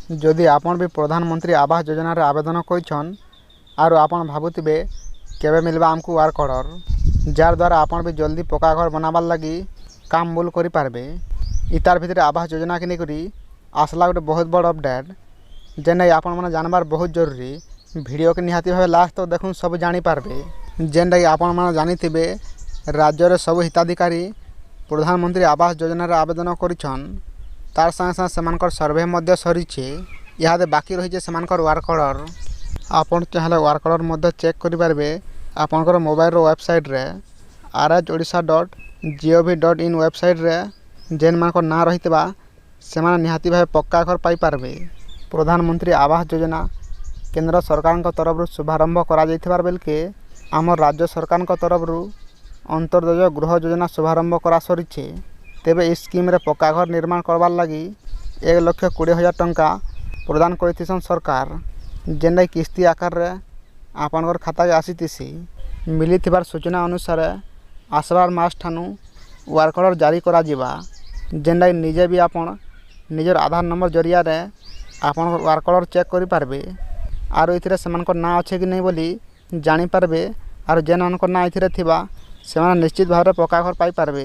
जदि आपण भी प्रधानमंत्री आवास योजना रे आवेदन करिछन आरो आपण भाबुथिबे केबे मिलबा आमको वार कलर जार द्वारा आपण भी जल्दी पक्का घर बनाबार लगी काम बोल करि पारबे। इतार भितर आवास योजना के नेकरी आसला गोटे बहुत बड़ अपडेट जेने आपण माने जानबार बहुत जरूरी। वीडियो के निहाती भावे लास्ट तक देखुन सब जानि पारबे। जेने आपण माने जानिथिबे राज्य रे सब हिताधिकारी प्रधानमंत्री आवास योजना रे आवेदन करिछन तार संगे संगे सेमानकर सर्वे मध्ये सरीछे। इहादे बाकी रहिछे सेमानकर वार्क ऑर्डर। आपण चाहले वार्क ऑर्डर मध्ये चेक करि पारबे आपनकर मोबाइल रो वेबसाइट रे rhodisha.gov.in वेबसाइट रे जेन मानकर ना रहितबा सेमाने निहाती भावे पक्का घर पाई पारबे। प्रधानमंत्री आवास योजना केंद्र सरकार तरफ शुभारंभ करा जाइथिबार बेलके आम राज्य सरकार तरफ अंतर्देशीय गृह योजना शुभारंभ करा सरीछे। तेबे इस स्कीम रे पक्का घर निर्माण करबार लगी 1,20,000 टंका प्रदान करिथिसन सरकार जेने किस्ती आकार रे आपनकर खाता के आसीतिसी। मिलिथिबार सूचना अनुसार आसबार मास ठानु वार्क ऑर्डर जारी करा जिबा जेने निजे भी आपण निजर आधार नंबर जरिया रे आपण वार्क ऑर्डर चेक करि पारबे आरो इथिरे सेमानकर ना अछि कि नै बोली जानि पारबे आरो जेन मानकर ना इथिरे थिबा सेमाने निश्चित भाव रे पक्का घर पाई पारबे।